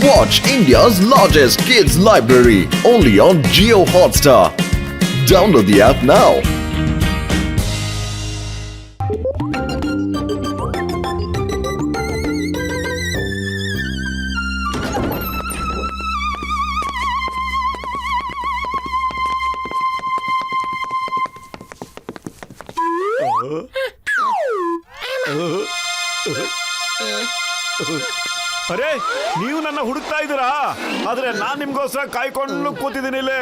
Watch India's largest kids library only on Jio Hotstar. Download the app now. ಅರೆ ನೀವು ನನ್ನ ಹುಡುಕ್ತಾ ಇದ್ದೀರಾ? ಆದ್ರೆ ನಾನ್ ನಿಮ್ಗೋಸ್ಕರ ಕಾಯ್ಕೊಂಡು ಕೂತಿದ್ದೀನಿ ಇಲ್ಲಿ.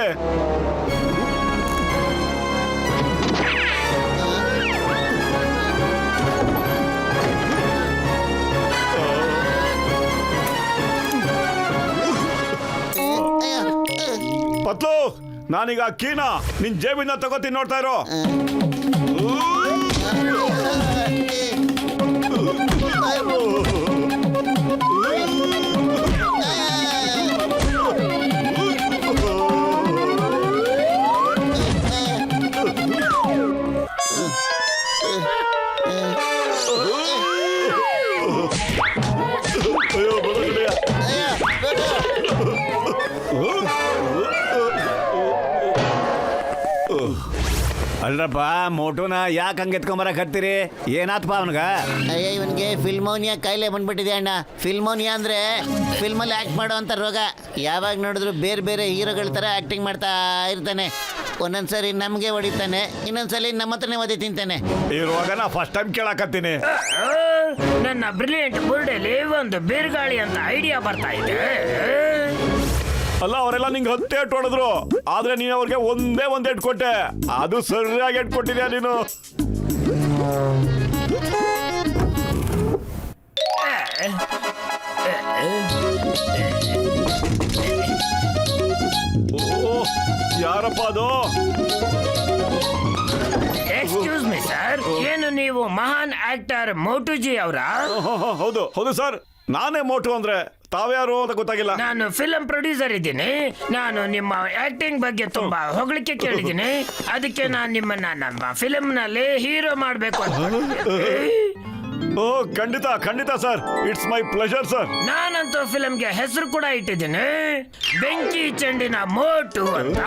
ಪತ್ಲು, ನಾನೀಗ ಕೀನ ನಿನ್ ಜೇಬಿಂದ ತಗೋತೀನಿ, ನೋಡ್ತಾ ಇರೋ. ಅಲ್ರಪ್ಪ, ಮೋಟುನ ಯಾಕೆ ಹಂಗೆ ಎತ್ಕೊಂಬರಕತ್ತೀರಿ? ಏನಾತ್ಪ ಅವನ್ಗ? ಅಯ್ಯ, ಇವನ್ಗೆ ಫಿಲ್ಮೋನಿಯಾ ಕಾಯಿಲೆ ಬಂದ್ಬಿಟ್ಟಿದೆ ಅಣ್ಣ. ಫಿಲ್ಮೋನಿಯಾ ಅಂದ್ರೆ ಫಿಲ್ಮಲ್ಲಿ ಆಕ್ಟ್ ಮಾಡೋ ಅಂತ ರೋಗ. ಯಾವಾಗ ನೋಡಿದ್ರು ಬೇರೆ ಬೇರೆ ಹೀರೋಗಳ ತರ ಆಕ್ಟಿಂಗ್ ಮಾಡ್ತಾ ಇರ್ತಾನೆ. ಒಂದೊಂದ್ಸರಿ ನಮ್ಗೆ ಹೊಡಿತಾನೆ, ಇನ್ನೊಂದ್ಸಲಿ ನಮ್ಮ ಹತ್ರನೇ ಒದೆ ತಿಂತಾನೆ. ಈ ರೋಗನ ಫಸ್ಟ್ ಟೈಮ್ ಕೇಳಕತ್ತೀನಿ. ನನ್ನ ಬ್ರಿಲಿಯಂಟ್ ಬುರ್ಡೆಲಿ ಒಂದು ಬಿರುಗಾಳಿ ಅಂತ ಐಡಿಯಾ ಬರ್ತಾ ಇದೆ. ಅಲ್ಲ, ಅವರೆಲ್ಲ ನಿಂಗೆ 10 ಏಟ್ ಹೊಡೆದ್ರು, ಆದ್ರೆ ನೀನು ಅವ್ರಿಗೆ ಒಂದೇ ಏಟ್ ಕೊಟ್ಟೆ. ಅದು ಸರಿಯಾಗಿ ಏಟ್ ಕೊಟ್ಟಿದ್ಯಾ ನೀನು. ಯಾರಪ್ಪ ಅದು? ಎಕ್ಸ್ಕ್ಯೂಸ್ ಮಿ ಸರ್, ಏನು ನೀವು ಮಹಾನ್ ಆಕ್ಟರ್ ಮೋಟುಜಿ ಅವರ? ಹೌದು ಹೌದು ಸರ್, ನಾನೇ ಮೋಟು. ಅಂದ್ರೆ ತಾವ್ಯಾರು ಅಂತ ಗೊತ್ತಾಗಿಲ್ಲ. ನಾನು ಫಿಲಂ ಪ್ರೊಡ್ಯೂಸರ್ ಇದ್ದೀನಿ. ನಾನು ನಿಮ್ಮ ಆಕ್ಟಿಂಗ್ ಬಗ್ಗೆ ತುಂಬಾ ಹೊಗಳಿಕೆ ಕೇಳಿದ್ದೀನಿ. ಅದಕ್ಕೆ ನಾನು ನಿಮ್ಮನ್ನ ನಮ್ಮ ಫಿಲಂ ನಲ್ಲಿ ಹೀರೋ ಮಾಡ್ಬೇಕು ಅಂತ. ಓ, ಖಂಡಿತ ಖಂಡಿತ sir, it's my pleasure sir. ನಾನಂತೂ ಫಿಲಂಗೆ ಹೆಸರು ಕೂಡ ಇಟ್ಟಿದ್ದೀನಿ, ಬೆಂಕಿ ಚೆಂಡಿನ ಮೋಟು ಅಂತ.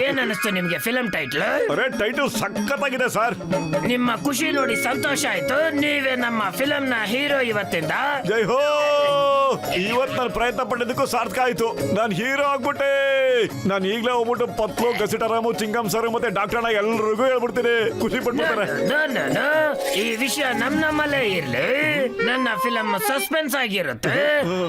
ಏನ್ ಅನಿಸ್ತು ನಿಮ್ಗೆ ಫಿಲಂ ಟೈಟ್ಲ್? ಅರೆ, ಟೈಟಲ್ ಸಖತ್ತಾಗಿದೆ ಸರ್. ನಿಮ್ಮ ಖುಷಿ ನೋಡಿ ಸಂತೋಷ ಆಯ್ತು. ನೀವೇ ನಮ್ಮ ಫಿಲಂ ನ ಹೀರೋ ಇವತ್ತಿಂದ. ಜೈ ಹೋ! ಇವತ್ತು ನಾನು ಪ್ರಯತ್ನ ಪಟ್ಟಿದ್ದಕ್ಕೂ ಸಾರ್ಥಕ ಆಯ್ತು. ನಾನು ಹೀರೋ ಆಗ್ಬಿಟ್ಟೆ. ನಾನು ಈಗಲೇ ಹೋಗ್ಬಿಟ್ಟು ಪತ್ಲು, ಗಸಿಟರಾಮು, ಚಿಂಗಂ ಸರ್ ಮತ್ತೆ ಡಾಕ್ಟರ್ ಎಲ್ರಿಗೂ ಹೇಳ್ಬಿಡ್ತೀನಿ. ಖುಷಿ ಪಟ್ಬಿಡ್ತಾರೆ. ಈ ವಿಷಯ ನಮ್ಮಲ್ಲೇ ಇರ್ಲಿ. ನನ್ನ ಫಿಲಂ ಸಸ್ಪೆನ್ಸ್ ಆಗಿರುತ್ತೆ.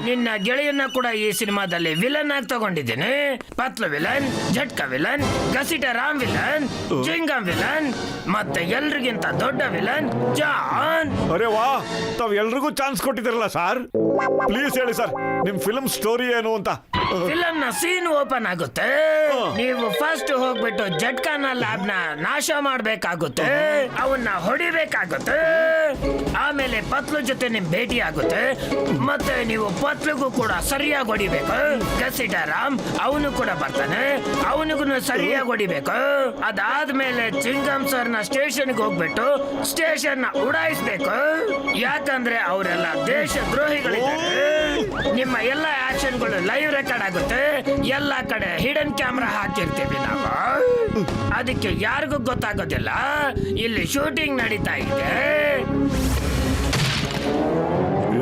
ನಿನ್ನ ಗೆಳೆಯನ್ನ ಕೂಡ ಈ ಸಿನಿಮಾದಲ್ಲಿ ವಿಲನ್ ಆಗಿ ತಗೊಂಡಿದ್ದೀನಿ. Patlu villain, Jhatka villain, Ghasitaram villain, Chingam villain, ಮತ್ತೆ ಎಲ್ರಿಗಿಂತ ದೊಡ್ಡ ವಿಲನ್ ಜಾನ್. ಅರೆ ವಾ, ತಾವ್ ಎಲ್ರಿಗೂ ಚಾನ್ಸ್ ಕೊಟ್ಟಿದ್ದೀರಲ್ಲ ಸರ್. ಪ್ಲೀಸ್ ಹೇಳಿ ಸರ್, ನಿಮ್ ಫಿಲ್ಮ್ ಸ್ಟೋರಿ ಏನು ಅಂತ. ಫಿಲಂ ನ ಸೀನ್ ಓಪನ್ ಆಗುತ್ತೆ. ನೀವು ಫಸ್ಟ್ ಹೋಗ್ಬಿಟ್ಟು ಜಟ್ಕಾನ ಲ್ಯಾಬ್ ನ ನಾಶ ಮಾಡ್ಬೇಕಾಗುತ್ತೆ, ಅವನ್ನ ಹೊಡಿಬೇಕಾಗುತ್ತೆ. ಆಮೇಲೆ ಪತ್ಲು ಜೊತೆ ನಿಮ್ ಭೇಟಿ ಆಗುತ್ತೆ. ಮತ್ತೆ ನೀವು ಪತ್ಲುಗೂ ಕೂಡ ಸರಿಯಾಗಿ ಹೊಡಿಬೇಕು. ಗಸಿಟ ರಾಮ್ ಅವನು ಕೂಡ ಬರ್ತಾನೆ, ಅವನಿಗೂ ಸರಿಯಾಗಿ ಹೊಡಿಬೇಕು. ಅದಾದ್ಮೇಲೆ ಚಿಂಗಂ ಸರ್ ನ ಸ್ಟೇಷನ್ ಹೋಗ್ಬಿಟ್ಟು ಸ್ಟೇಷನ್ ನ ಉಡಾಯಿಸ್ಬೇಕು. ಯಾಕಂದ್ರೆ ಅವರೆಲ್ಲ ದೇಶ ದ್ರೋಹಿಗಳಿದ್ದಾರೆ. ನಿಮ್ಮ ಎಲ್ಲ ಆಕ್ಷನ್ಗಳು ಲೈವ್ ರೆಕಾರ್ಡ್ ಆಗುತ್ತೆ. ಎಲ್ಲ ಕಡೆ ಹಿಡನ್ ಕ್ಯಾಮ್ರಾ ಹಾಕಿರ್ತೀವಿ ನಾವು. ಅದಕ್ಕೆ ಯಾರಿಗೂ ಗೊತ್ತಾಗೋದಿಲ್ಲ ಇಲ್ಲಿ ಶೂಟಿಂಗ್ ನಡೀತಾ ಇದೆ.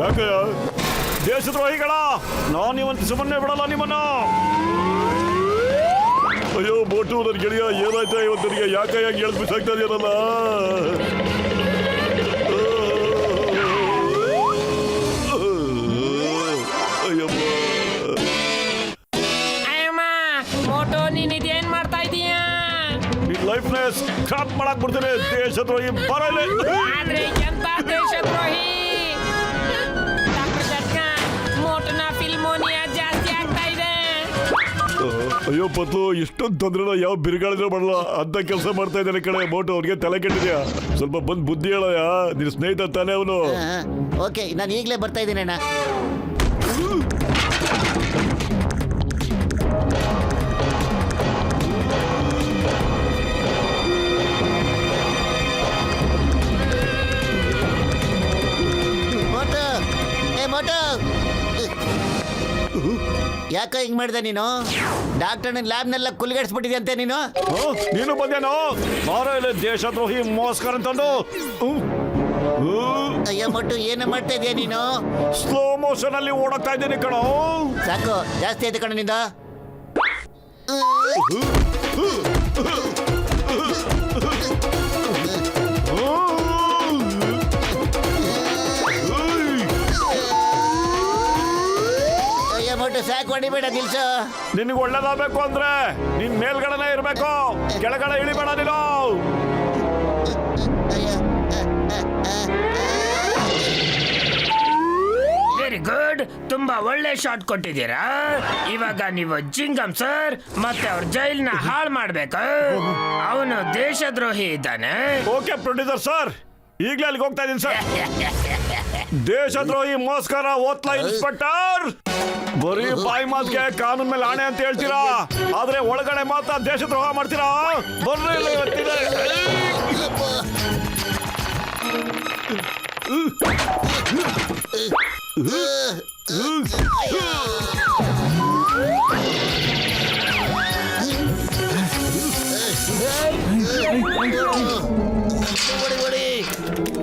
ಯಾಕೆ ದೇಶದ್ರೋಹಿಗಳ? ನಾನು ಇವತ್ತು ಸುಮ್ಮನೆ ಬಿಡಲ್ಲ ನಿಮ್ಮನ್ನ. ಅಯ್ಯೋ ಮೋಟು, ನನ್ನ ಗೆಳೆಯ ಏನಾಯ್ತಾ ಇವತ್ತು ನನಗೆ? ಯಾಕೆ ಹೇಳ್ದು ಬಿಸಾಕ್ತಾ ಇದೆಯಲ್ಲ? ಲೈಫ್ನ ಸ್ಕ್ರಾಪ್ ಮಾಡಕ್ ಬಿಡ್ತೀನಿ. ದೇಶದ್ರೋಹಿ ಬರಲ್ಲ. ಆದ್ರೆ ಎಂತ ದೇಶದ್ರೋಹಿ? ಡಾಕ್ಟರ್ ಜಟ್ಕ, ಮೋಟುನ ಫಿಲ್ಮೋನಿಯಾ ಜಾಸ್ತಿ ಆಗ್ತಾ ಇದೆ. ಅಯ್ಯೋ ಪತ್ಲು, ಇಷ್ಟೊಂದು ತೊಂದ್ರೆ ಯಾವ ಬಿರುಗಾಳಿದ್ರು ಮಾಡಲ್ಲ ಅಂತ ಕೆಲಸ ಮಾಡ್ತಾ ಇದ್ದಾನೆ ಕಡೆ. ಮೋಟು ಅವ್ರಿಗೆ ತಲೆ ಕೆಟ್ಟಿದ್ಯಾ? ಸ್ವಲ್ಪ ಬಂದು ಬುದ್ಧಿ ಹೇಳಯ್ಯ. ನಿನ್ನ ಸ್ನೇಹಿತ ತಾನೇ ಅವನು. ಓಕೆ, ನಾನು ಈಗಲೇ ಬರ್ತಾ ಇದ್ದೀನಿ ಅಣ್ಣ. ಏ ಮೋಟು ಯಾಕ ಹಿಂಗ್ ಮಾಡಿದೆ ನೀನು? ಡಾಕ್ಟರ್ ಲ್ಯಾಬ್ನೆಲ್ಲ ಕುಲ್ಗಡಿಸ್ಬಿಟ್ಟಿದ್ಯಂತೆ ನೀನು. ನೀನು ಬಂದೇನೋ ಮಾರೋ ಇಲ್ಲಿ ದೇಶದ್ರೋಹಿ ಮೋಸ್ಕರ್ ಅಂತಂದು ಅಯ್ಯ ಮೋಟು ಏನು ಮಾಡ್ತಾ ಇದೀಯ ನೀನು? ಸ್ಲೋ ಮೋಷನ್ ಅಲ್ಲಿ ಓಡಕ್ತಾ ಇದ್ದೀನಿ ಕಣೋ. ಸಾಕು, ಜಾಸ್ತಿ ಆಯ್ತು ಕಣ ನಿಂದ. ಅಯ್ಯ ಮೋಟು ಸಾಕು, ಹೊಡಿಬೇಡ, ನಿಲ್ಸು. ನಿನಗೆ ಒಳ್ಳೇದಾಗಬೇಕು ಅಂದ್ರೆ ನಿನ್ ಮೇಲ್ಗಡೆನೆ ಇರ್ಬೇಕು, ಕೆಳಗಡೆ ಇಳಿಬೇಡ ನೀನು. ವೆರಿ ಗುಡ್, ತುಂಬಾ ಒಳ್ಳೆ ಶಾಟ್ ಕೊಟ್ಟಿದ್ದೀರಾ. ಇವಾಗ ನೀವು ಜಿಂಗಮ್ ಸರ್ ಮತ್ತೆ ಅವ್ರ ಜೈಲ್ನ ಹಾಳು ಮಾಡ್ಬೇಕು. ಅವನು ದೇಶದ್ರೋಹಿ ಇದ್ದಾನೆ. ಓಕೆ ಪ್ರೊಡ್ಯೂಸರ್ ಸರ್, ಈಗಲೇ ಅಲ್ಲಿಗೆ ಹೋಗ್ತಾ ಇದ್ದೀನಿ ಸರ್. ದೇಶದ್ರೋಹಿ ಮೋಸ್ಕರ ಓತ್ಲಾ ಇನ್ಸ್ಪೆಕ್ಟರ್. ಬರೀ ಬಾಯಿ ಮಾತಿಗೆ ಕಾನೂನ್ ಮೇಲೆ ಆಣೆ ಅಂತ ಹೇಳ್ತೀರಾ, ಆದ್ರೆ ಒಳಗಡೆ ಮಾತ್ರ ದೇಶದ್ರೋಹ ಮಾಡ್ತೀರಾ. ಬರ್ರಿ ಇಲ್ಲಿ ಇವತ್ತಿದೆ.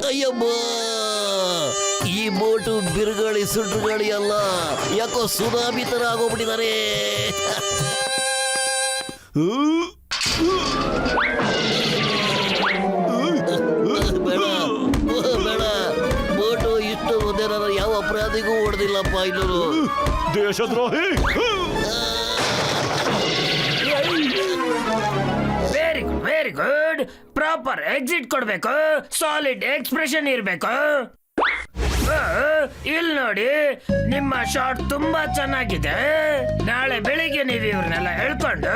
ಅಯ್ಯಮ್ಮ, ಈ ಬೋಟು ಬಿರುಗಾಳಿ ಸುಂಟುಗಾಳಿ ಅಲ್ಲ, ಯಾಕೋ ಸುನಾಮಿ ತರ ಆಗೋಗ್ಬಿಟ್ಟಿದ್ದಾರೆ. ಬೇಡ ಬೇಡ, ಬೋಟು ಇಷ್ಟು ಮುಂದೆ ನಾನು ಯಾವ ಅಪರಾಧಿಗೂ ಹೊಡೆದಿಲ್ಲಪ್ಪ ಇಲ್ಲೂ. ದೇಶದ್ರೋಹಿ. Very good, very good. Proper exit ಕೊಡ್ಬೇಕು, ಸಾಲಿಡ್ ಎಕ್ಸ್ಪ್ರೆಷನ್ ಇರ್ಬೇಕು. ಇಲ್ಲಿ ನೋಡಿ, ನಿಮ್ಮ ಶಾಟ್ ತುಂಬಾ ಚೆನ್ನಾಗಿದೆ. ನಾಳೆ ಬೆಳಿಗ್ಗೆ ನೀವು ಇವ್ರನ್ನೆಲ್ಲ ಹೇಳ್ಕೊಂಡು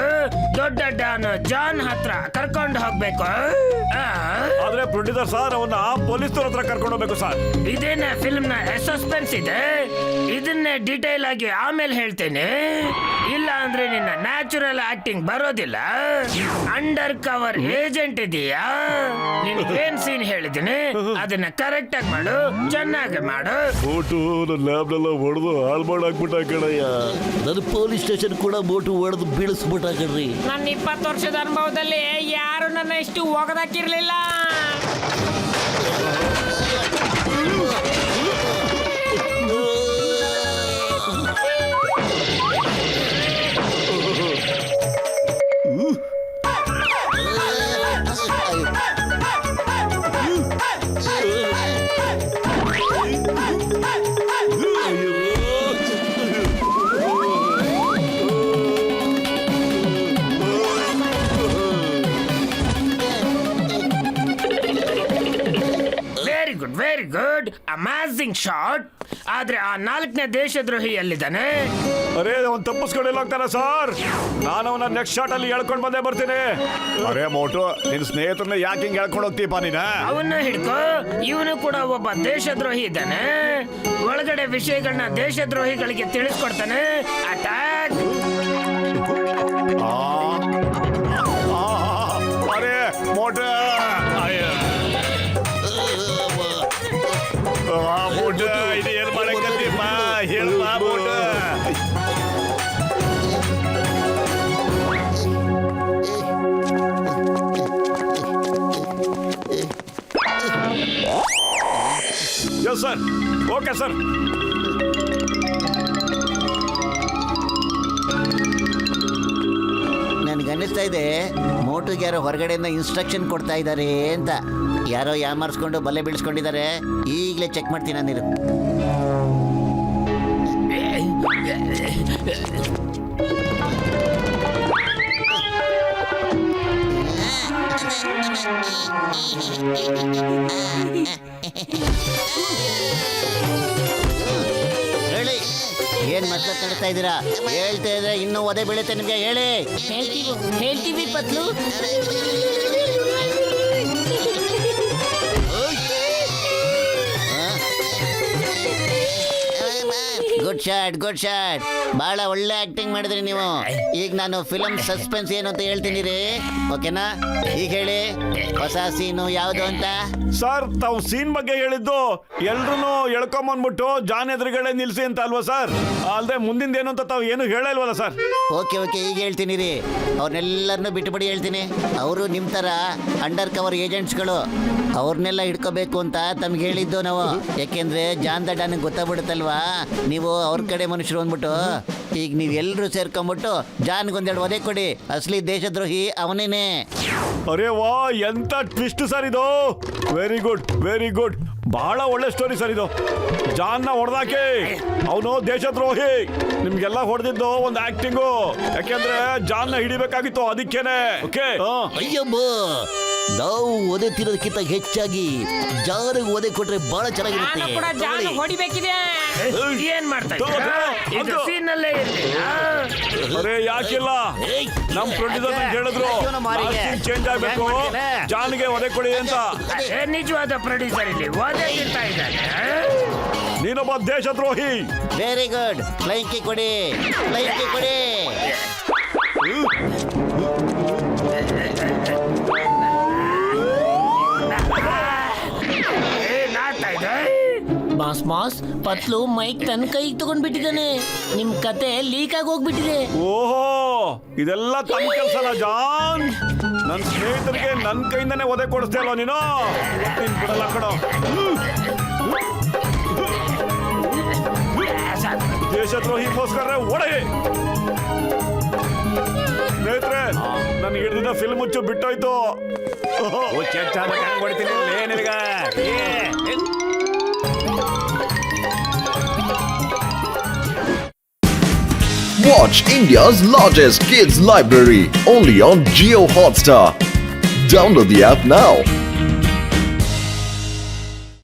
ದೊಡ್ಡ ಡಾನ್ ಜಾನ್ ಹತ್ರ ಕರ್ಕೊಂಡು ಹೋಗ್ಬೇಕು. ಆದ್ರೆ ಪ್ರೊಡ್ಯೂಸರ್ ಸರ್, ಅವನ್ನ ಪೊಲೀಸರ ಹತ್ರ ಕರ್ಕೊಂಡು ಹೋಗ್ಬೇಕು ಸರ್. ಇದೇನೆ ಫಿಲ್ಮ್ ನ ಸಸ್ಪೆನ್ಸ್ ಇದೆ, ಇದನ್ನೇ ಡೀಟೇಲ್ ಆಗಿ ಆಮೇಲೆ ಹೇಳ್ತೇನೆ. ಇಲ್ಲ ಅಂದ್ರೆ ನಿನ್ನ ನ್ಯಾಚುರಲ್ ಆಕ್ಟಿಂಗ್ ಬರೋದಿಲ್ಲ. ಅಂಡರ್ ಕವರ್ ಏಜೆಂಟ್ ಇದೆಯಾ? ನಿನ್ಗೇನ್ ಸೀನ್ ಹೇಳಿದ್ದೀನಿ ಅದನ್ನ ಕರೆಕ್ಟ್ ಆಗಿ ಮಾಡು, ಚೆನ್ನಾಗಿ ಮಾಡು. ಬೋಟು ನನ್ನ ಲ್ಯಾಬ್ನೆಲ್ಲ ಹೊಡೆದು ಹಾಳು ಮಾಡಾಕ್ಬಿಟ್ಟ ಕಣಯ್ಯ. ನನ್ನ ಪೊಲೀಸ್ ಸ್ಟೇಷನ್ ಕೂಡ ಬೋಟು ಹೊಡೆದು ಬೀಳಿಸ್ಬಿಟ್ಟ ಕಣ್ರಿ. ನನ್ನ 20 ವರ್ಷದ ಅನುಭವದಲ್ಲಿ ಯಾರು ನನ್ನ ಇಷ್ಟು ಹೋಗದಾಕಿರ್ಲಿಲ್ಲ. Very good, amazing shot. ಆದ್ರೆ ಆ 4ನೇ ದೇಶದ್ರೋಹಿ ಎಲ್ಲಿದ್ದಾನೆ? ಅರೇ, ಅವ್ನು ತಪ್ಪಿಸ್ಕೊಂಡು ಹೋಗ್ತಾನೆ ಸರ್. ನಾನು ಅವನ ನೆಕ್ಸ್ಟ್ ಶಾಟ್ ಅಲ್ಲಿ ಹೇಳ್ಕೊಂಡು ಬಂದೇ ಬರ್ತೀನಿ. ಅರೇ ಮೋಟು, ನಿನ್ ಸ್ನೇಹಿತರನ್ನ ಯಾಕೆ ಹಿಂಗೆ ಹೇಳ್ಕೊಂಡು ಹೋಗ್ತೀಪ ನೀನ? ಅವನ್ನ ಹಿಡ್ಕೋ, ಇವನು ಕೂಡ ಒಬ್ಬ ದೇಶದ್ರೋಹಿ ಇದ್ದಾನೆ. ಒಳಗಡೆ ವಿಷಯಗಳನ್ನ ದೇಶದ್ರೋಹಿಗಳಿಗೆ ತಿಳಿಸ್ಕೊಡ್ತಾನೆ. ಅಟ್ಯಾಕ್. ಅರೇ ಮೋಟು, ಬೋಟ ಇದು ಏನ್ ಮಾಡಕತ್ತೀಪ? ಹೇಳಪ್ಪ ಬೋಟ. Yes sir, okay sir. ನನಗನ್ನಿಸ್ತಾ ಇದೆ ಮೋಟುಗೆ ಯಾರೋ ಹೊರಗಡೆಯಿಂದ ಇನ್ಸ್ಟ್ರಕ್ಷನ್ ಕೊಡ್ತಾ ಇದ್ದಾರೆ ಅಂತ. ಯಾರೋ ಯಾಮಾರಿಸ್ಕೊಂಡು ಬಲೆ ಬೀಳಿಸ್ಕೊಂಡಿದ್ದಾರೆ. ಈಗಲೇ ಚೆಕ್ ಮಾಡ್ತೀನಿ ನಾನಿರು. ಹೇಳಿ, ಏನ್ ಮಾತಾಡ್ತಾ ಇದ್ದೀರಾ? ಹೇಳ್ತಾ ಇದ್ರೆ ಇನ್ನೂ ಒದೆ ಬೀಳುತ್ತೆ ನಿಮ್ಗೆ. ಹೇಳಿ. ಹೇಳ್ತೀವಿ Patlu. Good shot good shot. ಬಹಳ ಒಳ್ಳೆ ಆಕ್ಟಿಂಗ್ ಮಾಡಿದ್ರಿ ನೀವು. ಈಗ ನಾನು ಫಿಲಂ ಸಸ್ಪೆನ್ಸ್ ಏನು ಅಂತ ಹೇಳ್ತೀನಿ ರೀ, ಓಕೆನಾ? ಈಗ ಹೇಳಿ ಹೊಸ ಸೀನು ಯಾವುದು ಅಂತ. ಸರ್ ತಾವು ಸೀನ್ ಬಗ್ಗೆ ಹೇಳಿದ್ದು ಎಲ್ರು ಎಳ್ಕೊಂಬಂದ್ಬಿಟ್ಟು ಜಾನ್ ಎದುರುಗಡೆ ನಿಲ್ಸಿ ಅಂತ ಅಲ್ವಾ ಸರ್? ಅಲ್ದೆ ಮುಂದಿಂದ ಏನು ಅಂತ ತಾವು ಏನು ಹೇಳಲ್ವಲ್ಲ ಸರ್? ಓಕೆ ಓಕೆ, ಈಗ ಹೇಳ್ತೀನಿ ರೀ. ಅವ್ರನ್ನೆಲ್ಲರನ್ನೂ ಬಿಟ್ಟುಬಿಡಿ ಹೇಳ್ತೀನಿ. ಅವರು ನಿಮ್ಮ ಥರ ಅಂಡರ್ ಕವರ್ ಏಜೆಂಟ್ಸ್ಗಳು. ಅವ್ರನ್ನೆಲ್ಲ ಹಿಡ್ಕೋಬೇಕು ಅಂತ ತಮ್ಗೆ ಹೇಳಿದ್ದು ನಾವು. ಯಾಕೆಂದ್ರೆ ಜಾನ್ ದಡ್ಡನಿಗೆ ಗೊತ್ತಾಗ್ಬಿಡುತ್ತಲ್ವಾ ನೀವು ಅವ್ರ ಕಡೆ ಮನುಷ್ಯರು ಅಂದ್ಬಿಟ್ಟು. ಈಗ ನೀವು ಎಲ್ಲರೂ ಸೇರ್ಕೊಂಬಿಟ್ಟು ಜಾನ್ಗೊಂದೆರಡು ಒದೆ ಕೊಡಿ. ಅಸಲಿ ದೇಶದ್ರೋಹಿ ಅವನೇನೆ. ಅರೇ ವಾ, ಎಂತ ಟ್ವಿಸ್ಟ್ ಸರ್ ಇದು. Very good very good. ಬಹಳ ಒಳ್ಳೆ ಸ್ಟೋರಿ ಸರ್ ಇದು. ಜಾನ್ನ ಹೊಡೆದಾಕಿ, ಅವನು ದೇಶದ್ರೋಹಿ. ನಿಮ್ಗೆಲ್ಲ ಹೊಡೆದಿದ್ದು ಒಂದು ಆಕ್ಟಿಂಗು. ಯಾಕೆಂದ್ರೆ ಜಾನ್ನ ಹಿಡಿಬೇಕಾಗಿತ್ತು, ಅದಕ್ಕೇನೆ. ಓಕೆ. ಅಯ್ಯಮ್ಮ, ನಾವು ಒದೆ ತಿನ್ನೋದಕ್ಕಿಂತ ಹೆಚ್ಚಾಗಿ ಜಾರಿಗೆ ಒದೆ ಕೊಟ್ರೆ ಬಹಳ ನಾನು ಚೆನ್ನಾಗಿರುತ್ತೆ. ಕೂಡ ಜಾನ್ ಹೊಡಿಬೇಕಿದೆ. ಏನ್ ಮಾಡ್ತಾ ಇದ್ದೀರಾ? ಇದು scene ಅಲ್ಲೇ ಇರ್ಲಿಲ್ಲ. ಅರೇ ಯಾಕಿಲ್ಲ, ನಮ್ ಪ್ರೊಡ್ಯೂಸರ್ ಹೇಳಿದ್ರು ಚೇಂಜ್ ಆಗ್ಬೇಕು, ಜಾನ್ಗೆ ಒದೆ ಕೊಡಿ ಅಂತ. ನಿಜವಾದ ಪ್ರೊಡ್ಯೂಸರ್ ಇಲ್ಲಿ ಓದೇ ಇರ್ತಾ ಇದ್ದಾನೆ. ನೀನೊಬ್ಬ ದೇಶದ್ರೋಹಿ. Very good. ಫ್ಲೈಂಗ್ ಕಿಕ್ ಕೊಡಿ, ಫ್ಲೈಂಗ್ ಕಿಕ್ ಕೊಡಿ. ಏನಾಗ್ತಾ ಇದೆ? ಬಾಸ್ ಪತ್ಲು ಮೈಕ್ ತನ್ನ ಕೈಗೆ ತಗೊಂಡ್ಬಿಟ್ಟಿದ್ದಾನೆ. ನಿಮ್ ಕತೆ ಲೀಕ್ ಆಗಿ ಹೋಗ್ಬಿಟ್ಟಿದೆ. ಓಹೋ, ಇದೆಲ್ಲ ತಮ್ಮ ಕೆಲಸನ ಜಾನ್? ನನ್ನ ಸ್ನೇಹಿತರಿಗೆ ನನ್ನ ಕೈಯಿಂದನೇ ಒದೆ ಕೊಡಿಸ್ತಾ ಇಲ್ವಾ ನೀನು? ನೀನ್ ಬಿಡಲ್ಲ ಕಣೋ. ದೇಶದ್ರೋಹಿಗೋಸ್ಕರ ಒಡೆ. ಸ್ನೇಹಿತರೆ, ನನ್ ಹಿಡಿದಿದ್ದ ಫಿಲ್ಮ್ ಮುಚ್ಚು ಬಿಟ್ಟೋಯ್ತು. Watch India's largest kids library only on Geo Hotstar. Download the app now.